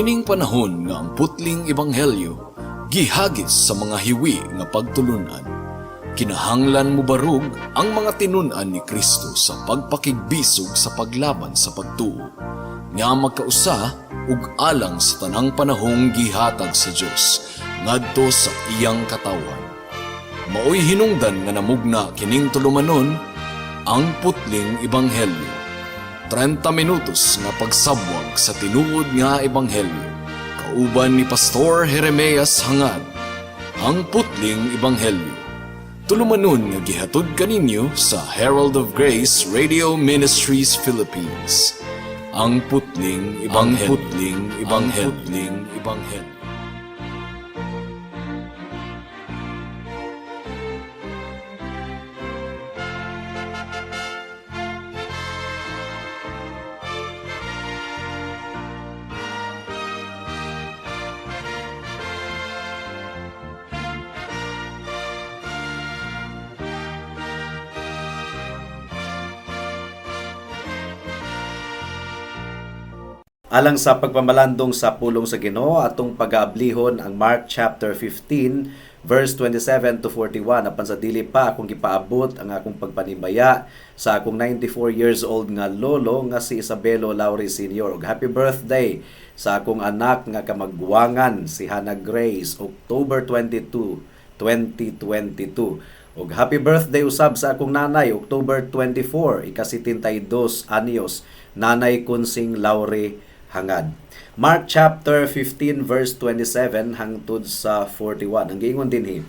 Niining panahon nga ang putling ebanghelyo gihagis sa mga hiwi nga pagtulunan. Kinahanglan mo barug ang mga tinun-an ni Kristo sa pagpakigbisog sa paglaban sa pagtuo, nga magkausa ug alang sa tanang panahong gihatag sa Dios ngadto sa iyang katawan. Maoy hinungdan nga namugna kining tulumanon ang putling ebanghelyo. 30 minutos nga pagsabwag sa tinuod nga ebanghelyo. Kauban ni Pastor Jeremias Hangad, ang putling ebanghelyo. Tulumanon nga gihatod kaninyo sa Herald of Grace Radio Ministries Philippines. Ang putling ebanghelyo. Alang sa pagpamalandong sa pulong sa Ginoo atong pag-aablihon ang Mark chapter 15 verse 27 to 41 apan sa dili pa akong gipaabot ang akong pagpanimaya sa akong 94 years old nga lolo nga si Isabelo Lauri Sr. ug happy birthday sa akong anak nga kamagwangan si Hannah Grace October 22, 2022. ug happy birthday usab sa akong nanay October 24 ika-72 anyos Nanay Kunsing Lauri Hangad. Mark chapter 15 verse 27 hangtod sa 41. Ang giingon dinhi,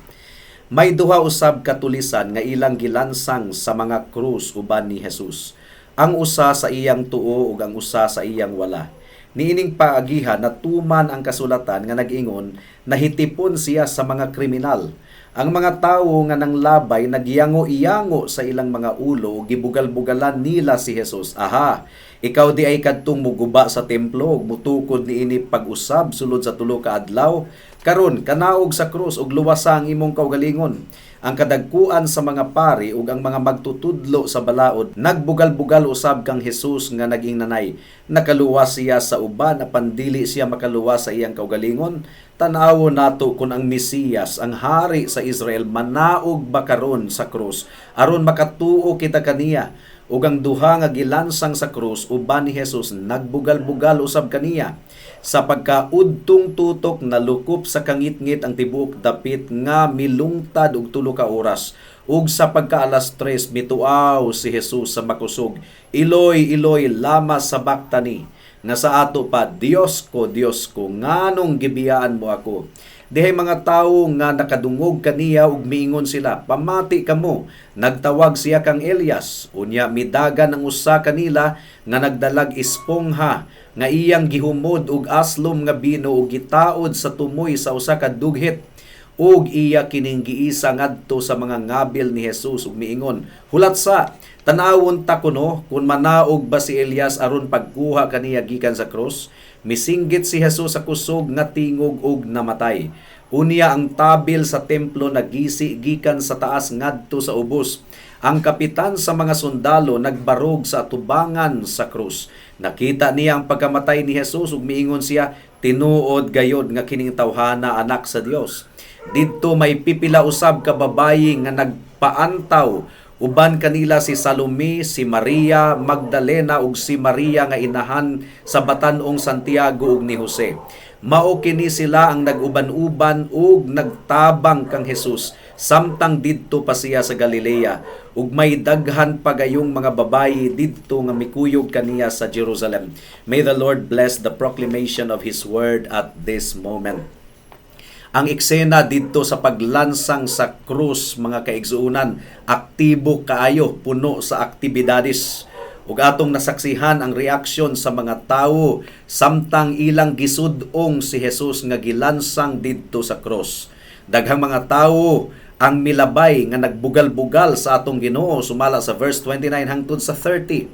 may duha usab katulisan nga ilang gilansang sa mga krus uban ni Jesus. Ang usa sa iyang tuo ug ang usa sa iyang wala. Niining paagihan natuman ang kasulatan nga nag-ingon nahitipon siya sa mga kriminal. Ang mga tawo nga nang labay nagyango-iyango sa ilang mga ulo ug gibugal-bugalan nila si Jesus. Aha, ikaw di ay kadtong muguba sa templo ug mutukod niini pag-usab sulod sa tulo ka adlaw. Karon kanaog sa krus ug luwasa ang imong kaugalingon. Ang kadagkuan sa mga pari ug ang mga magtutudlo sa balaod nagbugal-bugal usab kang Jesus nga naging nanay. Nakaluwas siya sa uban apan dili siya makaluwas sa iyang kaugalingon. Tan-awon nato kung ang Mesiyas, ang hari sa Israel manaog ba karon sa krus aron makatuo kita kaniya. Ug ang duha nga gilansang sa krus uban ni Jesus nagbugal-bugal usab kaniya. Sa pagkaudtong tutok nalukop sa kangit-ngit ang tibuok dapit nga milungtad og 3 ka oras. Ug sa pagka-alas 3 mituaw si Jesus sa makusog, Eloy, Eloy, lama sabachthani? Nga sa ato pa, Dios ko, nganong gibiyaan mo ako? Dihay mga tawo nga nakadungog kaniya ug miingon sila, pamati kamo. Nagtawag siya kang Elias. Unya midagan ang usa kanila nga nagdalag espongha nga iyang gihumod og aslom nga bino ug gitaod sa tumoy sa usa ka dughit. Ug iya kining giisa ngadto sa mga ngabil ni Jesus ug miingon, hulatsa, tanawon ta kuno kun manaog ba si Elias aron pagkuha kaniya gikan sa krus. Misinggit si Jesus sa kusog nga tingog ug namatay. Unya ang tabil sa templo nagisi gikan sa taas ngadto sa ubos. Ang kapitan sa mga sundalo nagbarog sa atubangan sa krus. Nakita niya ang pagkamatay ni Jesus ug miingon siya, tinuod gayod nga kining tawhana anak sa Dios. Didto may pipila usab ka babayi nga nagpaantaw. Uban kanila si Salome, si Maria Magdalena ug si Maria nga inahan sa batan-ong Santiago ug ni Jose. Mao kini sila ang nag-uban-uban ug nagtabang kang Jesus samtang didto pa siya sa Galilea ug may daghan pa gayong mga babayi didto nga mikuyog kaniya sa Jerusalem. May the Lord bless the proclamation of His word at this moment. Ang eksena dito sa paglansang sa krus, mga kaigsuunan, aktibo kaayo, puno sa aktibidades. Ug atong nasaksihan ang reaksyon sa mga tawo samtang ilang gisudong si Jesus nga gilansang didto sa krus. Daghang mga tawo ang milabay nga nagbugal-bugal sa atong Ginoo sumala sa verse 29 hangtod sa 30.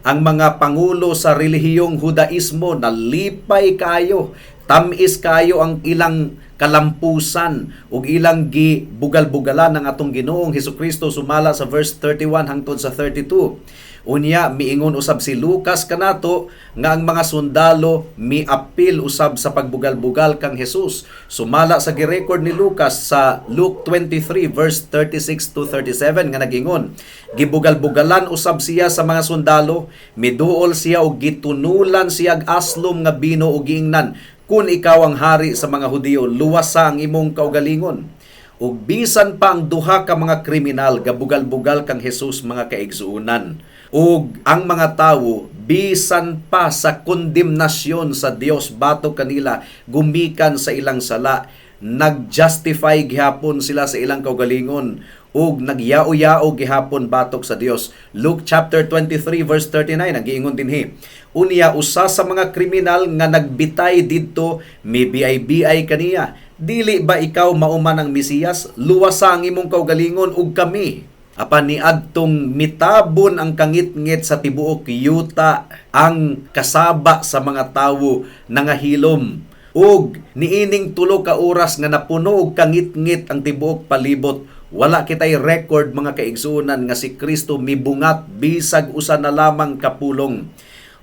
Ang mga pangulo sa relihiyong Judaismo nalipay kaayo Tamis kayo ang ilang kalampusan ug ilang gibugal-bugalan ng atong Ginoong Hesukristo sumala sa verse 31 hangtod sa 32. Unya miingon usab si Lucas kanato nga ang mga sundalo miapil usab sa pagbugal-bugal kang Hesus. Sumala sa girecord ni Lucas sa Luke 23 verse 36 to 37 nga nagingon, gibugal-bugalan usab siya sa mga sundalo, miduol siya og gitunulan siya og aslom nga bino ug giingnan, kung ikaw ang hari sa mga Hudiyo, luwasa ang imong kaugalingon. Ug bisan pa ang duha ka mga kriminal gabugal-bugal kang Hesus mga kaigsuonan. Ug ang mga tawo bisan pa sa kondemnasyon sa Dios batok kanila gumikan sa ilang sala, nag-justify gihapon sila sa ilang kaugalingon ug nagyao-yao gihapon batok sa Dios. Luke chapter 23 verse 39 ang giingon dinhi. Unya usa sa mga kriminal nga nagbitay didto mibiay-biay kaniya. Dili ba ikaw mauman ang Mesiyas? Luwasa ang imong kaugalingon ug kami. Apan niadtong mitabon ang kangit-ngit sa tibuok yuta ang kasaba sa mga tawo nangahilom. Ug niining tulo ka oras nga napuno og kangit-ngit ang tibuok palibot, wala kitay record mga kaigsuonan nga si Kristo mibungat bisag usa na lamang kapulong.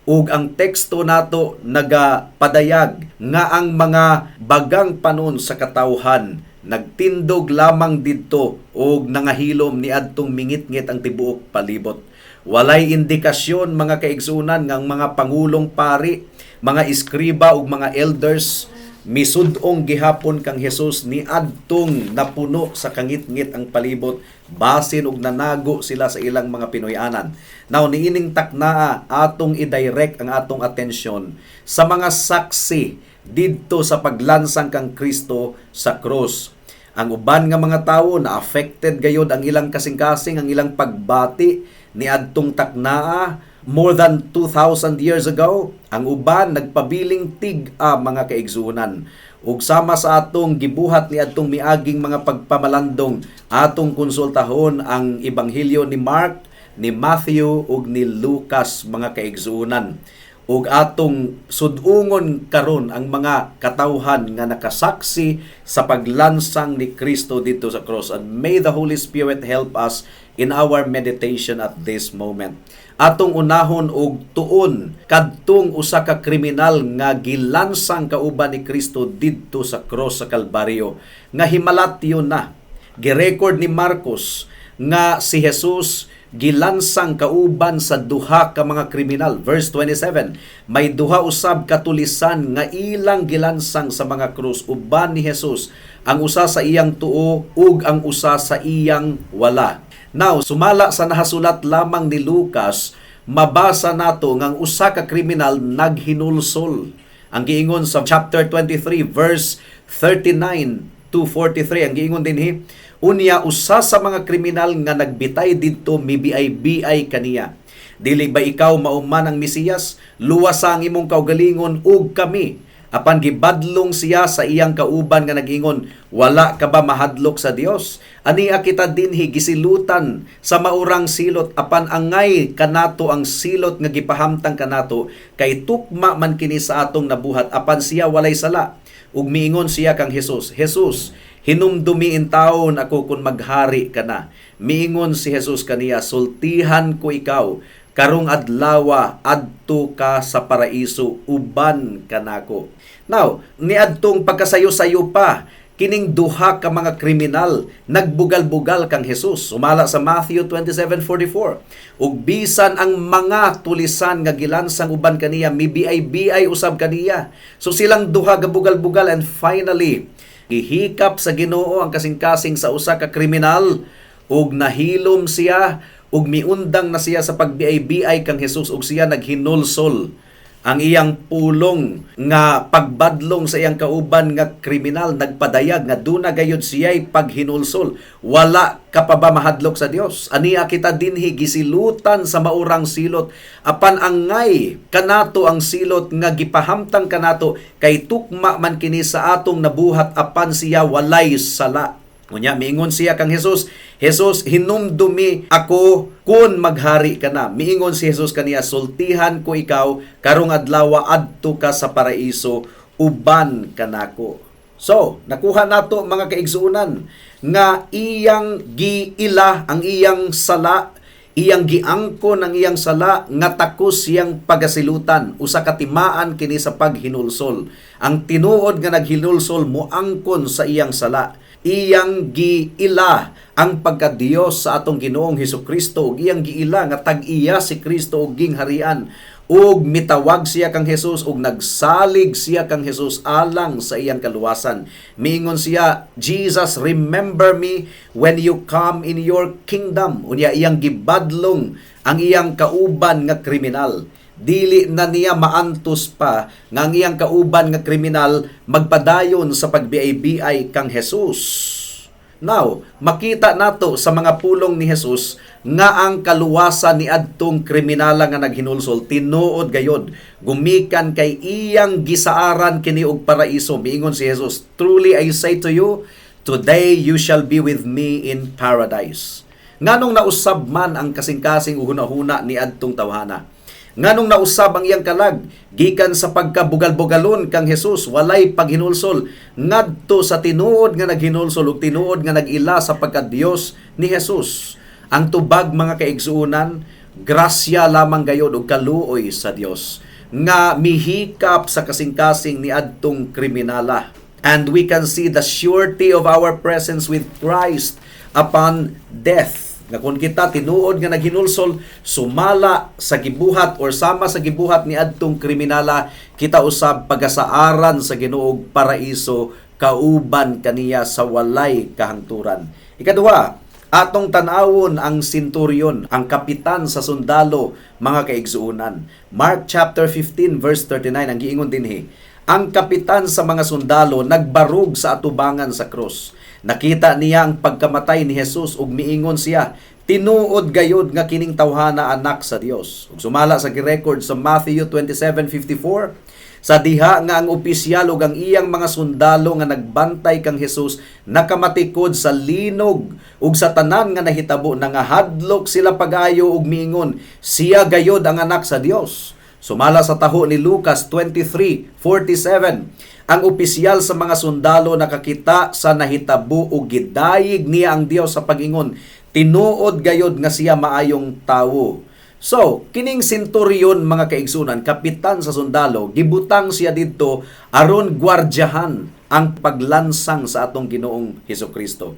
Ug ang teksto nato nagapadayag nga ang mga bagang panon sa katawhan nagtindog lamang didto ug nangahilom niadtong mingit-ngit ang tibuok palibot. Walay indikasyon mga kaigsuonan nga ang mga pangulong pari, mga iskriba ug mga elders misud-ong gihapon kang Hesus niadtong napuno sa kangit-ngit ang palibot basin ug nanago sila sa ilang mga Pinoyanan. Now niining taknaa atong i-direct ang atong atensyon sa mga saksi didto sa paglansang kang Kristo sa krus. Ang uban nga mga tawo na affected gayod ang ilang kasing-kasing, ang ilang pagbati niadtong taknaa more than 2,000 years ago. Ang uban nagpabiling tig-a mga kaigsuonan. Ug sama sa atong gibuhat ni adtong miaging mga pagpamalandong, atong konsultahon ang ebanghelyo ni Mark, ni Matthew ug ni Lucas mga kaigsuonan. Ug atong sudungon karon ang mga katawhan nga nakasaksi sa paglansang ni Kristo dito sa cross. And may the Holy Spirit help us in our meditation at this moment. Atong unahon og tuon kadtong usa ka kriminal nga gilansang kauban ni Kristo didto sa cross sa Kalbaryo nga himalatyon na. Girecord ni Marcos nga si Jesus gilansang kauban sa duha ka mga kriminal. Verse 27, may duha usab katulisan nga ilang gilansang sa mga krus uban ni Jesus, ang usa sa iyang tuo ug ang usa sa iyang wala. Now, sumala sa nahasulat lamang ni Lucas, mabasa nato nga ang usa ka kriminal naghinulsol. Ang giingon sa chapter 23 verse 39 to 43 ang giingon dinhi, unya usa sa mga kriminal nga nagbitay didto mibiay-biay kaniya. Dili ba ikaw mauman ang Mesiyas? Luwasa ang imong kaugalingon ug kami. Apan gibadlong siya sa iyang kauban nga nagingon, wala ka ba mahadlok sa Dios? Ania kita dinhi gisilutan sa maurang silot, apan angay kanato ang silot nga gipahamtang kanato, kay tukma man kini sa atong nabuhat, apan siya walay sala. Ug miingon siya kang Jesus, Jesus, hinumdumi in taon ako kung maghari ka na. Miingon si Jesus kaniya, sultihan ko ikaw, karong adlawa adto ka sa paraiso, uban kanako. Now, niadtong pagkasayo-sayo pa, kining duha ka mga kriminal, nagbugal-bugal kang Jesus. Sumala sa Matthew 27:44. Ug bisan ang mga tulisan nga gilansang uban kaniya, mibiay-biay usab kaniya. So silang duha gabugal-bugal, and finally, gihikap sa Ginoo ang kasing-kasing sa usa ka kriminal ug nahilom siya ug miundang na siya sa pagbiay-biay kang Jesus ug siya naghinulsol ang iyang pulong nga pagbadlong sa iyang kauban nga kriminal, nagpadayag nga duna gayud siya'y paghinulsol. Wala ka pa ba mahadlok sa Dios? Ania kita dinhi gisilutan sa maurang silot, apan angay kanato ang silot nga gipahamtang kanato, kay tukma man kini sa atong nabuhat, apan siya walay sala. Unya miingon siya kang Jesus, Jesus, hinumdumi ako kun maghari ka na. Miingon si Jesus kaniya, sultihan ko ikaw, karong adlaw adto ka sa paraiso, uban kanako. So, nakuha nato mga kaigsuunan nga iyang giila ang iyang sala, iyang giangkon ang iyang sala nga takos siyang pagasilutan usa ka timaan kini sa paghinulsol. Ang tinuod nga naghinulsol moangkon sa iyang sala. Iyang giila ang pagka-Dios sa atong Ginoong Hesukristo ug iyang giila nga tag-iya si Kristo og gingharian ug mitawag siya kang Hesus ug nagsalig siya kang Hesus alang sa iyang kaluwasan. Miingon siya, Jesus, remember me when you come in your kingdom. Unya iyang gibadlong ang iyang kauban nga kriminal. Dili na niya maantos pa nga ang iyang kauban nga kriminal magpadayon sa pagbiay-biay kang Hesus. Now, makita nato sa mga pulong ni Hesus nga ang kaluwasan ni adtong kriminala nga naghinulsol tinuod gayod gumikan kay iyang gisaaran kini og paraiso. Miingon si Hesus, truly I say to you, today you shall be with me in paradise. Nganong nausab man ang kasing-kasing uhuna-huna ni adtong tawhana? Nganong nausab ang iyang kalag gikan sa pagkabugal-bugalon kang Hesus walay paghinulsol ngadto sa tinuod nga naghinulsol ug tinuod nga nagila sa pagka-Dios ni Hesus. Ang tubag mga kaigsuunan, grasya lamang gayod ug kaluoy sa Dios nga mihikap sa kasing-kasing ni adtong kriminala. And we can see the surety of our presence with Christ upon death. Nga kung kita tinuod nga naghinulsol, sumala sa gibuhat or sama sa gibuhat ni adtong kriminala, kita usab pagasaaran sa Ginoog paraiso, kauban kaniya sa walay kahangturan. Ikaduha, atong tanawon ang centurion, ang kapitan sa sundalo, mga kaigsuunan. Mark chapter 15 verse 39 ang giingon dinhi. Ang kapitan sa mga sundalo nagbarug sa atubangan sa krus. Nakita niya ang pagkamatay ni Jesus ug miingon siya, tinuod gayod nga kining tawhana anak sa Dios. Ug sumala sa gi-record sa Matthew 27:54, sa diha nga ang opisyal ug ang iyang mga sundalo nga nagbantay kang Jesus nakamatikod sa linog ug sa tanan nga nahitabo nangahadlok sila pag-ayo ug miingon, siya gayod ang anak sa Dios. Sumala sa taho ni Lucas 23:47, ang opisyal sa mga sundalo nakakita sa nahitabo ug gidayig niya ang Dios sa pag-ingon, tinuod gayod nga siya maayong tawo. So, kining centurion mga kaigsunan, kapitan sa sundalo, gibutang siya didto aron gwardyahan ang paglansang sa atong Ginoong Hesukristo.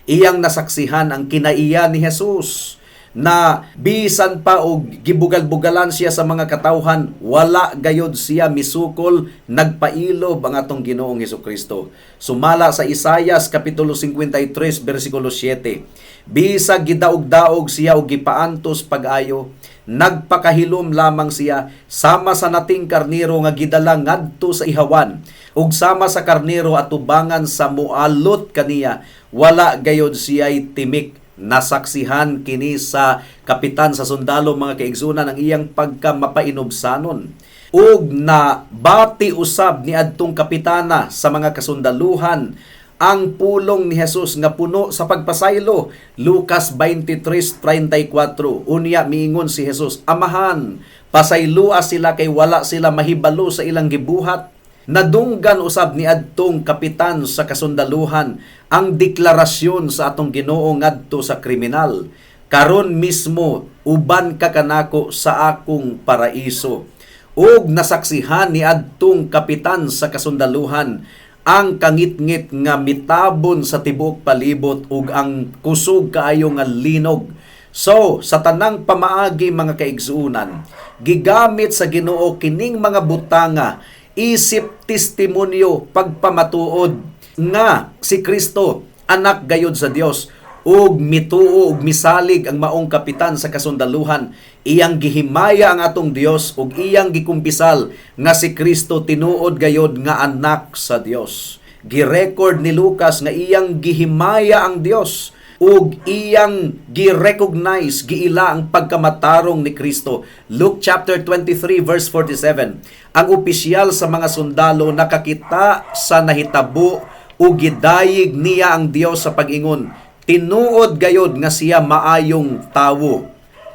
Iyang nasaksihan ang kinaiya ni Jesus na bisan pa og gibugal-bugalan siya sa mga katawhan, wala gayod siya misukol, nagpailob ang atong Ginoong Hesukristo. Sumala sa Isaias kapitulo 53 bersikulo 7. Bisag gidaog-daog siya og gipaantos pag-ayo, nagpakahilom lamang siya sama sa nating karnero nga gidala ngadto sa ihawan, ug sama sa karnero atubangan sa mualot kaniya, wala gayod siya'y timik. Nasaksihan kini sa kapitan sa sundalo mga kaigsunan ang iyang pagkamapainobsanon. Ug na bati usab ni adtong kapitana sa mga kasundaluhan ang pulong ni Jesus nga puno sa pagpasaylo. Lucas 23:34. Unya miingon si Jesus, Amahan, pasaylua sila kay wala sila mahibalo sa ilang gibuhat. Nadunggan usab ni adtong kapitan sa kasundaluhan ang deklarasyon sa atong Ginoo ngadto sa kriminal. Karon mismo uban ka kanako sa akong paraiso. Ug nasaksihan ni adtong kapitan sa kasundaluhan ang kangit-ngit nga mitabon sa tibuok palibot ug ang kusog kaayo nga linog. So, sa tanang pamaagi mga kaigsuunan, gigamit sa Ginoo kining mga butanga isip testimonyo pagpamatuod nga si Kristo anak gayod sa Dios ug mituo ug misalig ang maong kapitan sa kasundaluhan. Iyang gihimaya ang atong Dios ug iyang gikumpisal nga si Kristo tinuod gayod nga anak sa Dios. Girecord ni Lucas nga iyang gihimaya ang Dios ug iyang gi-recognize, giila ang pagkamatarong ni Kristo. Luke chapter 23 verse 47. Ang opisyal sa mga sundalo nakakita sa nahitabo ug gidayig niya ang Dios sa pag-ingon, tinuod gayod nga siya maayong tawo.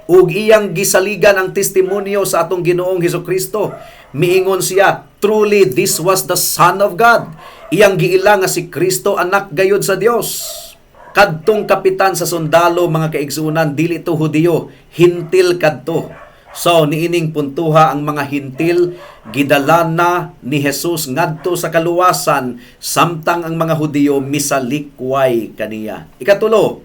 Ug iyang gisaligan ang testimonyo sa atong Ginoong Hesukristo. Miingon siya, Truly, this was the Son of God. Iyang giila nga si Kristo anak gayud sa Dios. Kadtong kapitan sa sundalo, mga kaigsunan, dili to Hudiyo, hintil kadto. So, niining puntuha ang mga hintil, gidala na ni Jesus ngadto sa kaluwasan, samtang ang mga Hudiyo misalikway kaniya. Ikatulo,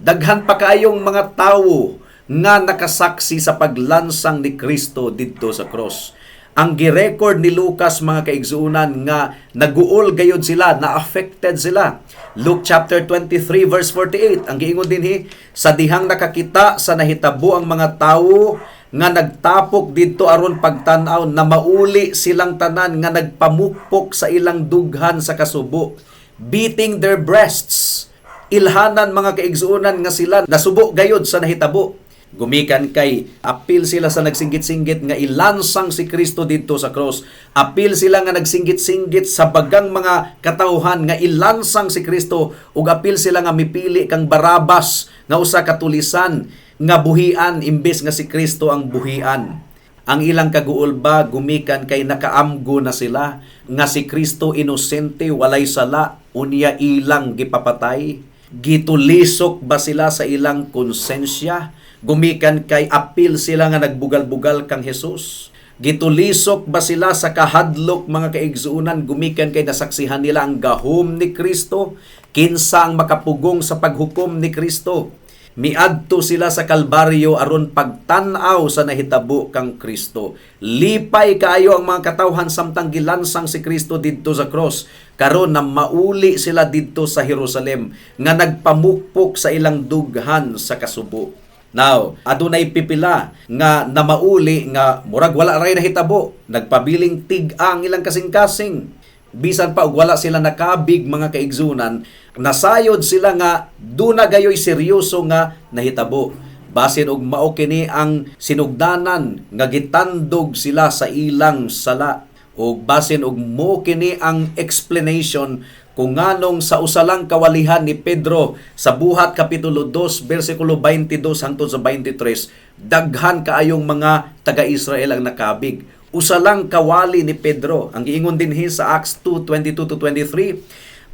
daghan pa kaayong mga tawo nga nakasaksi sa paglansang ni Kristo didto sa cross. Ang girecord ni Lucas, mga kaigsuunan, nga naguol gayud sila, na-affected sila. Luke chapter 23 verse 48, ang giingon dinhi, sa dihang nakakita sa nahitabo ang mga tawo nga nagtapok didto aron pagtan-aw, na mauli silang tanan nga nagpamukpok sa ilang dughan sa kasubo, beating their breasts. Ilhanan, mga kaigsuunan, nga sila nasubo gayud sa nahitabo. Gumikan kay apil sila sa nagsinggit-singgit nga ilansang si Kristo didto sa cross. Apil sila nga nagsinggit-singgit sa bagang mga katawhan nga ilansang si Kristo, ug apil sila nga mipili kang Barabas nga usa ka tulisan nga buhian imbes nga si Kristo ang buhian. Ang ilang kaguol ba gumikan kay nakaamgo na sila nga si Kristo inosente, walay sala, unya ilang gipapatay. Gitulisok ba sila sa ilang konsensya? Gumikan kay apil sila nga nagbugal-bugal kang Jesus? Gitulisok ba sila sa kahadlok, mga kaigsuunan? Gumikan kay nasaksihan nila ang gahom ni Kristo? Kinsa ang makapugong sa paghukom ni Kristo? Miadto sila sa Kalbaryo aron pagtan-aw sa nahitabo kang Kristo. Lipay kaayo ang mga katawhan samtang gilansang si Kristo didto sa cross, karon na mauli sila didto sa Jerusalem nga nagpamukpok sa ilang dughan sa kasubo. Now, adunay pipila nga namauli nga murag wala ray nahitabo, nagpabiling tig-ang ilang kasing-kasing. Bisan pa og wala sila nakabig, mga kaigsunan, nasayod sila nga duna gayoy seryoso nga nahitabo. Basin og mao kini ang sinugdanan nga gitandog sila sa ilang sala, ug basin og mo kini ang explanation kung nganong sa usalang kawalihan ni Pedro sa Buhat Kapitulo 2, versikulo 22 hangtod sa 23, daghan kaayong mga taga-Israel ang nakabig. Usalang kawali ni Pedro. Ang giingon dinhi sa Acts 2:22-23,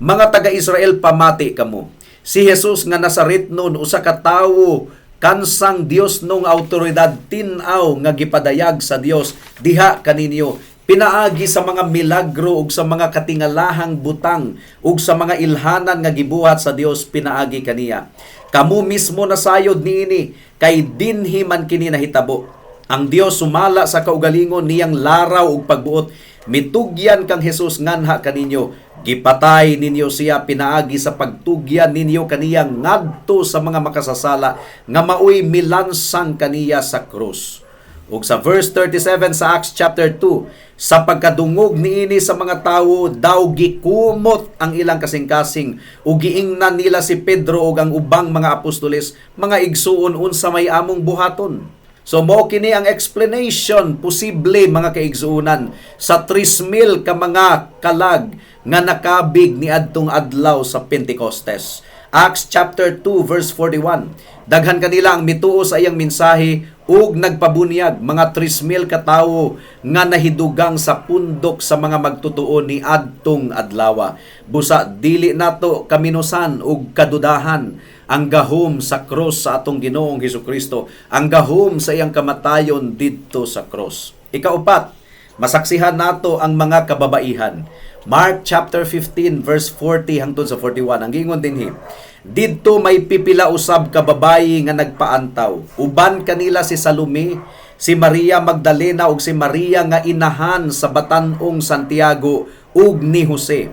mga taga-Israel, pamati kamo. Si Jesus nga Nazaret noon, usa ka tawo kansang Dios nung autoridad, tin-aw nga gipadayag sa Dios diha kaninyo. Pinaagi sa mga milagro ug sa mga katingalahang butang ug sa mga ilhanan nga gibuhat sa Dios, pinaagi kaniya. Kamu mismo nasayod niini kay dinhi man kini nahitabo. Ang Dios sumala sa kaugalingon niyang laraw ug pagbuot, mitugyan kang Jesus nganha kaninyo. Gipatay ninyo siya, pinaagi sa pagtugyan ninyo kaniya ngadto sa mga makasasala nga maoy milansang kaniya sa krus. Ug sa verse 37 sa Acts chapter 2, sa pagkadungog niini sa mga tawo, daw gikumot ang ilang kasing-kasing ug giingnan nila si Pedro ug ang ubang mga apostoles, mga igsuon unsa may among buhaton. So mo kini ang explanation posible, mga kaigsuunan, sa 3,000 ka mga kalag nga nakabig ni adtong adlaw sa Pentecostes. Acts chapter 2 verse 41. Daghan kanila ang mituo sa iyang mensahe ug nagpabunyag, mga 3,000 ka tawo nga nahidugang sa pundok sa mga magtutuo ni adtong adlaw. Busa dili nato kaminusan ug kadudahan ang gahom sa cross sa atong Ginoong Hesukristo, ang gahom sa iyang kamatayon didto sa cross. Ikaupat, masaksihan nato ang mga kababaihan. Mark chapter 15 verse 40 hangtod sa 41. Ang gingon dinhi, didto may pipila usab ka babayi nga nagpaantaw. Uban kanila si Salome, si Maria Magdalena ug si Maria nga inahan sa batan-ong Santiago ug ni Jose.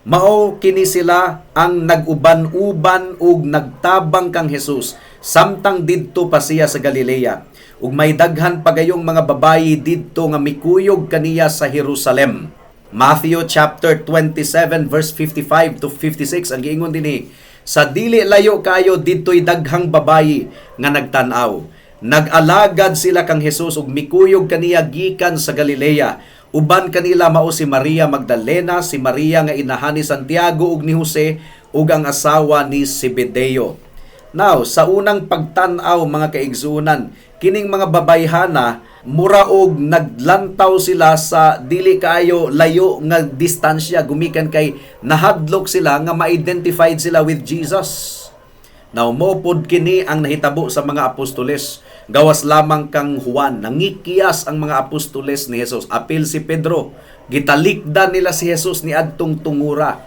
Mao kini sila ang nag-uban-uban ug nagtabang kang Jesus samtang didto pa siya sa Galilea. Ug may daghan pagayong mga babayi didto nga mikuyog kaniya sa Jerusalem. Matthew chapter 27 verse 55 to 56 ang giingon dinhi, sa dili layo kayo didto'y daghang babayi nga nagtan-aw. Nag-alagad sila kang Jesus ug mikuyog kaniya gikan sa Galilea. Uban kanila mao si Maria Magdalena, si Maria nga inahan ni Santiago ug ni Jose ug ang asawa ni Zebedeo. Now, sa unang pagtan-aw mga kaigsunan, kining mga babayhana muraog naglantaw sila sa dili kaayo layo nga distansya gumikan kay nahadlok sila nga ma-identified sila with Jesus. Now, mopod kini ang nahitabo sa mga apostoles. Gawas lamang kang Juan, nangikiyas ang mga apostoles ni Jesus. Apil si Pedro, gitalikdan nila si Jesus ni adtong tungura.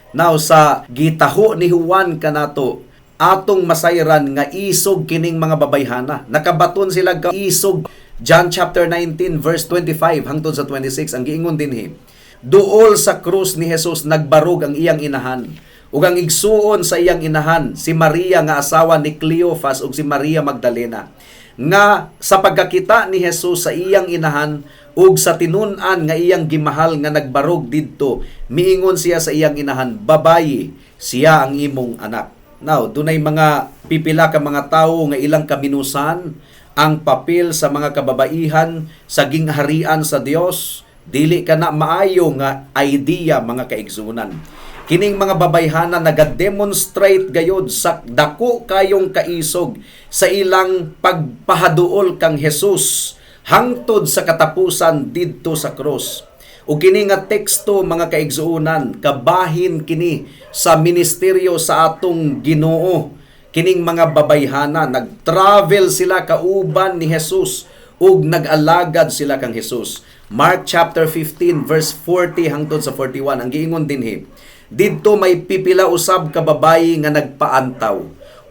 Now, sa gitaho ni Juan kanato, atong masayran nga isog kining mga babayhana. Nakabaton sila ka isog. John chapter 19 verse 25 hangtod sa 26 ang giingon dinhi. Duol sa krus ni Jesus nagbarog ang iyang inahan. Ug ang igsuon sa iyang inahan si Maria nga asawa ni Cleophas ug si Maria Magdalena. Nga sa pagkakita ni Jesus sa iyang inahan ug sa tinun-an nga iyang gimahal nga nagbarog didto, miingon siya sa iyang inahan, babayi, siya ang imong anak. Now, dunay mga pipila ka mga tawo nga ilang kaminusan ang papel sa mga kababaihan sa gingharian sa Dios. Dili ka na maayo nga idea mga kaigsunan. Kining mga babayhana nagademonstrate gayod sa dako kayong kaisog sa ilang pagpahaduol kang Jesus hangtod sa katapusan didto sa cross. O kini nga teksto mga kaigsuunan, kabahin kini sa ministeryo sa atong Ginoo. Kining mga babayhana, nag-travel sila kauban ni Jesus ug nag-alagad sila kang Jesus. Mark chapter 15 verse 40 hangtod sa 41 ang giingon dinhi. Didto may pipila usab ka babayi nga nagpaantaw.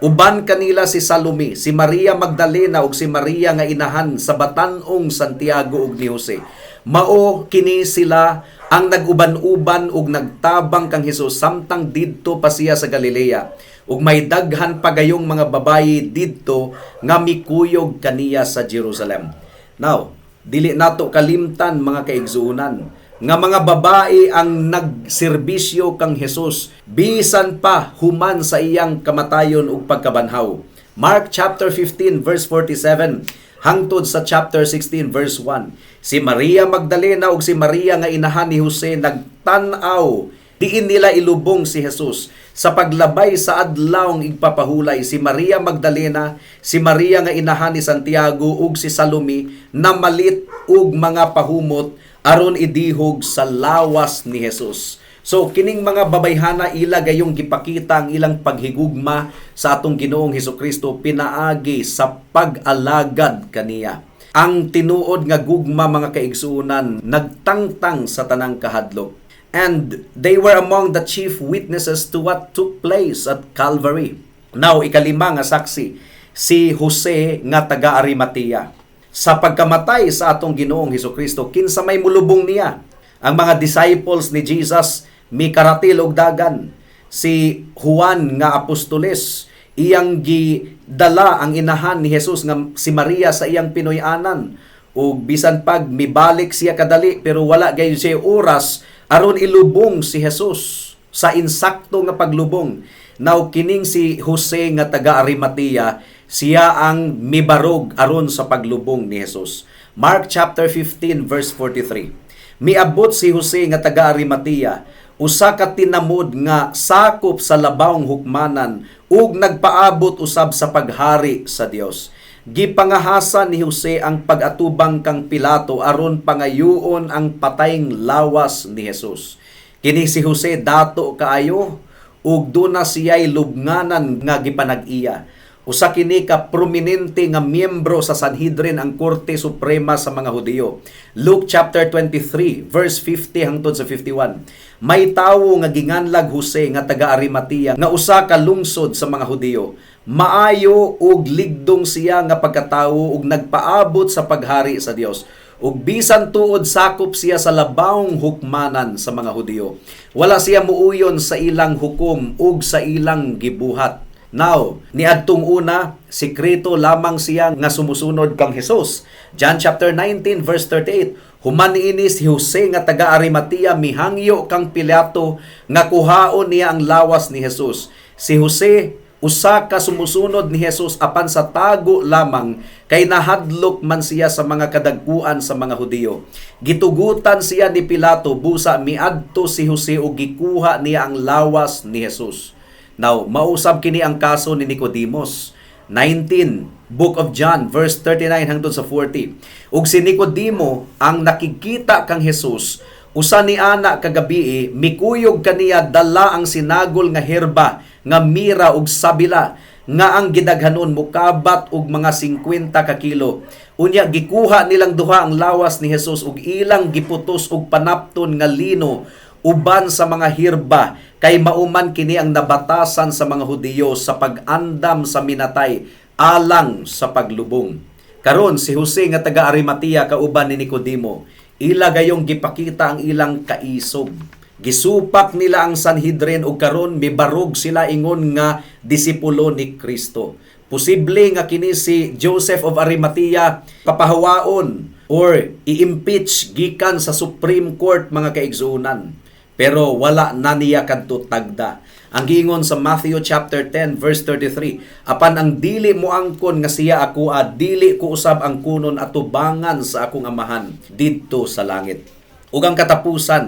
Uban kanila si Salome, si Maria Magdalena ug si Maria nga inahan sa batan-ong Santiago ug ni Jose. Mao kini sila ang nag-uban-uban ug nagtabang kang Hesus samtang didto pa siya sa Galilea. Ug may daghan pa gayong mga babayi didto nga mikuyog kaniya sa Jerusalem. Now, dili nato kalimtan mga kaigsuunan nga mga babae ang nagserbisyo kang Hesus bisan pa human sa iyang kamatayon ug pagkabanhaw. Mark chapter 15 verse 47 hangtod sa chapter 16 verse 1. Si Maria Magdalena ug si Maria nga inahan ni Jose nagtan-aw diin nila ilubong si Jesus sa paglabay sa adlawng igpapahulay. Si Maria Magdalena, si Maria nga inahan ni Santiago ug si Salome namalit ug mga pahumot aron idihog sa lawas ni Jesus. So kining mga babayhana ila gayong gipakita ang ilang paghigugma sa atong Ginoong Hesukristo pinaagi sa pag-alagad kaniya. Ang tinuod nga gugma mga kaigsuunan nagtangtang sa tanang kahadlok. And they were among the chief witnesses to what took place at Calvary. Now, ikalima nga saksi, si Jose nga taga Arimatea. Sa pagkamatay sa atong Ginoong Hesukristo, kinsa may mulubong niya. Ang mga disciples ni Jesus, mikaratil og dagan. Si Juan nga apostoles, iyang gidala ang inahan ni Jesus nga si Maria sa iyang pinoy-anan. O bisan pag mibalik siya kadali, pero wala gayon siya oras, aron ilubong si Jesus sa insakto nga paglubong. Now, kining si Jose nga taga Arimatea, siya ang mibarog aron sa paglubong ni Jesus. Mark chapter 15 verse 43. Miabot si Jose nga taga Arimatea, usa ka tinamod nga sakop sa labawng hukmanan ug nagpaabot usab sa paghari sa Dios. Gipangahasa ni Jose ang pag-atubang kang Pilato aron pangayuon ang patayng lawas ni Jesus. Kini si Jose dato kaayo ug duna siya'y lubnganan nga gipanag-iya. Usa kini ka prominente nga miyembro sa Sanhedrin ang Korte Suprema sa mga Hudiyo. Luke chapter 23 verse 50 hangtod sa 51. May tawo nga ginganlag Jose nga taga Arimatea nga usa ka lungsod sa mga Hudiyo. Maayo ug ligdong siya nga pagkatawo ug nagpaabot sa paghari sa Dios. Ug bisan tuod sakop siya sa labawng hukmanan sa mga Hudiyo. Wala siya muuyon sa ilang hukom ug sa ilang gibuhat. Now, niadtong una, sikreto lamang siya nga sumusunod kang Jesus. John chapter 19 verse 38. Human ini si Jose nga taga Arimatea mihangyo kang Pilato nga kuhaon niya ang lawas ni Jesus. Si Jose usa ka sumusunod ni Jesus apan sa tago lamang kay nahadlok man siya sa mga kadagkuan sa mga Hudiyo. Gitugutan siya ni Pilato busa miadto si Jose ug gikuha niya ang lawas ni Jesus. Now, mausab kini ang kaso ni Nicodemus. 19, Book of John, verse 39 hangtod sa 40. Ug si Nicodemo ang nakikita kang Jesus, usa ni ana kagabi, mikuyog kaniya dala ang sinagol nga herba, nga mira ug sabila, nga ang gidaghanon mukabat og mga 50 ka kilo. Unya gikuha nilang duha ang lawas ni Jesus ug ilang giputos og panapton nga lino uban sa mga hirba, kay mauman kini ang nabatasan sa mga Hudiyo sa pag-andam sa minatay alang sa paglubong. Karon si Jose nga taga Arimatea kauban ni Nicodemo, ila gayong gipakita ang ilang kaisog. Gisupak nila ang Sanhedrin ug karon mibarog sila ingon nga disipulo ni Kristo. Posible nga kini si Joseph of Arimatea papahawaon or i-impeach gikan sa Supreme Court, mga kaigsuonan. Pero wala na niya kadto tagda. Ang giingon sa Matthew chapter 10 verse 33, apan ang dili mo angkon nga siya ako dili ko usab ang kunon atubangan sa akong amahan didto sa langit. Ug ang katapusan,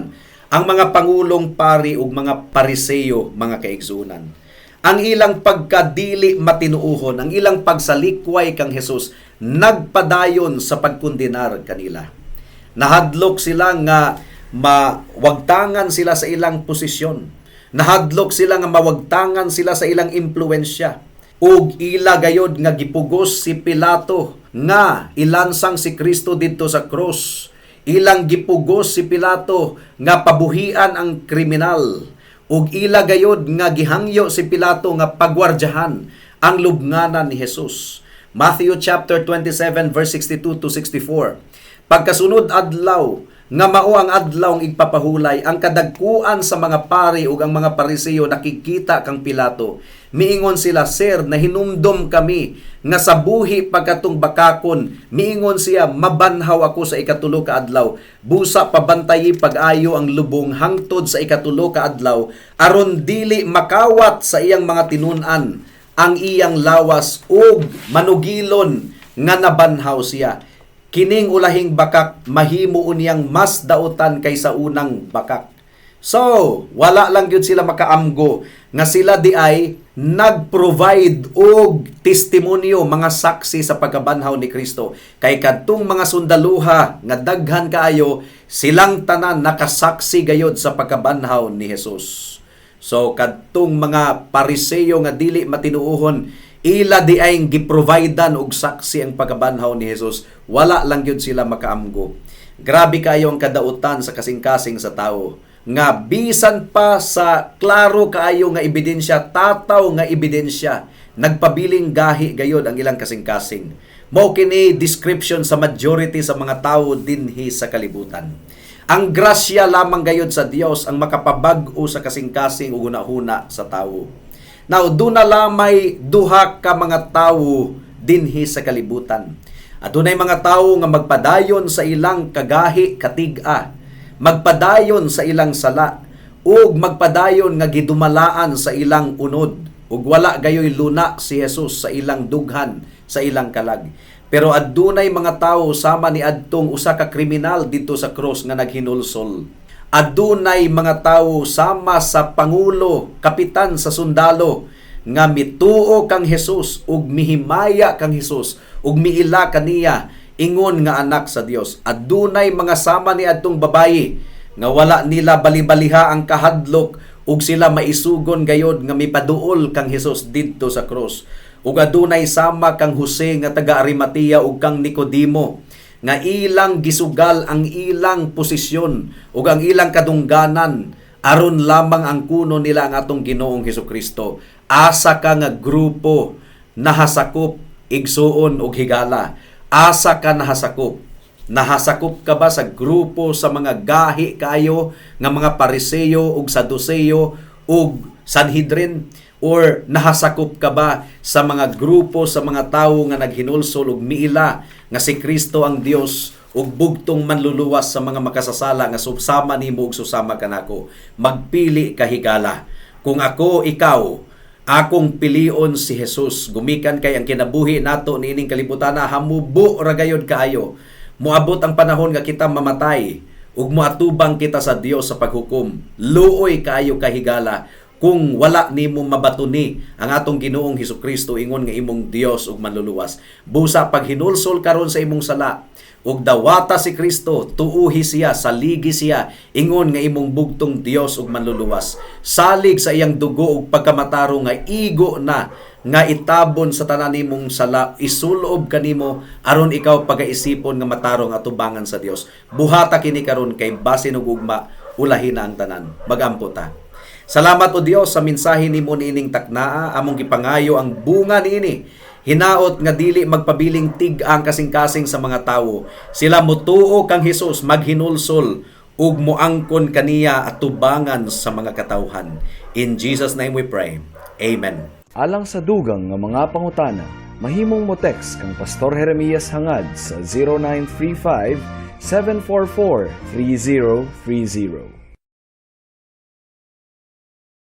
ang mga pangulong pari ug mga pariseyo, mga kaigsuonan, ang ilang pagkadili matinuohon, ang ilang pagsalikway kang Jesus, nagpadayon sa pagkondenar kanila. Nahadlok sila nga mawagtangan sila sa ilang posisyon. Nahadlok sila nga mawagtangan sila sa ilang impluwensya. Ug ila gayod nga gipugos si Pilato nga ilansang si Kristo didto sa cross. Ilang gipugos si Pilato nga pabuhian ang kriminal. Ug ila gayod nga gihangyo si Pilato nga pagwardyahan ang lubnganan ni Jesus. Matthew chapter 27 verse 62 to 64. Pagkasunod adlaw, nga mao ang adlaw ng igpapahulay, ang kadagkuan sa mga pari ug ang mga Pariseo nakikita kang Pilato. Miingon sila, "Sir, nahinumdom kami nga sa buhi pagkatong bakakon." Miingon siya, "Mabanhaw ako sa ikatulo ka adlaw. Busa pabantayi pag-ayo ang lubong hangtod sa ikatulo ka adlaw, aron dili makawat sa iyang mga tinun-an ang iyang lawas ug manugilon nga nabanhaw siya. Kining ulahing bakak mahimo unyang mas dautan kaysa unang bakak." So, wala lang gyud sila makaamgo nga sila di ay nag-provide og testimonyo, mga saksi sa pagkabanhaw ni Kristo. Kay kadtong mga sundaluha nga daghan kaayo, silang tanan nakasaksi gayod sa pagkabanhaw ni Jesus. So, kadtong mga Pariseo nga dili matinuohon, ila di ay giprovidean og saksi ang pagkabanhaw ni Jesus. Wala lang gyud sila makaamgo. Grabe kayo ang kadautan sa kasing-kasing sa tao. Nga bisan pa sa klaro kaayo nga ebidensya, tataw nga ebidensya, nagpabiling gahi gayod ang ilang kasing-kasing. Mao kini description sa majority sa mga tao dinhi sa kalibutan. Ang grasya lamang gayod sa Dios ang makapabag-o sa kasing-kasing ug hunahuna sa tao. Now, doon na lamay duha ka mga tao dinhi sa kalibutan. Adunay mga tao nga magpadayon sa ilang kagahi katig-a, magpadayon sa ilang sala, ug magpadayon nga gidumalaan sa ilang unod, ug wala gayoy luna si Jesus sa ilang dughan, sa ilang kalag. Pero adunay mga tao sama ni adtong usa ka kriminal dito sa cross nga naghinulsol. Adunay mga tao sama sa pangulo, kapitan sa sundalo nga mituo kang Jesus ug mihimaya kang Jesus ug miila kaniya ingon nga anak sa Dios. Adunay mga sama ni adtong babayi nga wala nila balibaliha ang kahadlok ug sila maisugon gayod nga mipaduol kang Jesus didto sa cross. Ug adunay sama kang Jose nga taga Arimatea ug kang Nicodemo nga ilang gisugal ang ilang posisyon ug ang ilang kadungganan aron lamang ang kuno nila ang atong Ginoong Hesukristo. Asa ka nga grupo nahasakop igsuon ug higala. Asa ka nahasakop? Nahasakop ka ba sa grupo sa mga gahi kayo nga mga Pariseo ug Saduceo ug Sanhedrin? Or nahasakop ka ba sa mga grupo sa mga tawo nga naghinulsol ug miila nga si Kristo ang Dios ug bugtong manluluwas sa mga makasasala nga susama nimo ug susama kanako? Magpili ka higala. Kung ako, ikaw, akong pilion si Jesus. Gumikan kay ang kinabuhi nato niining kalibutan na hamubo ra gayud kaayo. Moabot ang panahon nga kita mamatay ug moatubang kita sa Dios sa paghukom. Luoy kaayo kahigala kung wala nimo mabatuni ang atong Ginoong Hesukristo ingon nga imong Dios ug manluluwas. Busa pag hinulsol karon sa imong sala ug dawata si Kristo, tuuhi siya, saligi siya, ingon nga imong bugtong Dios ug manluluwas. Salig sa iyang dugo ug pagkamataro nga igo na nga itabon sa tanan nimong sala, isulob kanimo aron ikaw pagaisipon nga matarong atubangan sa Dios. Buhata kini karon kay basin ug ugma ulahin na ang tanan. Magampo ta. Salamat o Dios sa mensahe nimo niining taknaa, among gipangayo ang bunga niini. Hinaot nga dili magpabiling tig-ang kasing-kasing sa mga tawo. Sila motuo kang Hesus, maghinulsol ug moangkon kaniya at tubangan sa mga katawhan. In Jesus name we pray. Amen. Alang sa dugang nga mga pangutana, mahimong mo text kang Pastor Jeremias Hangad sa 0935 744 3030.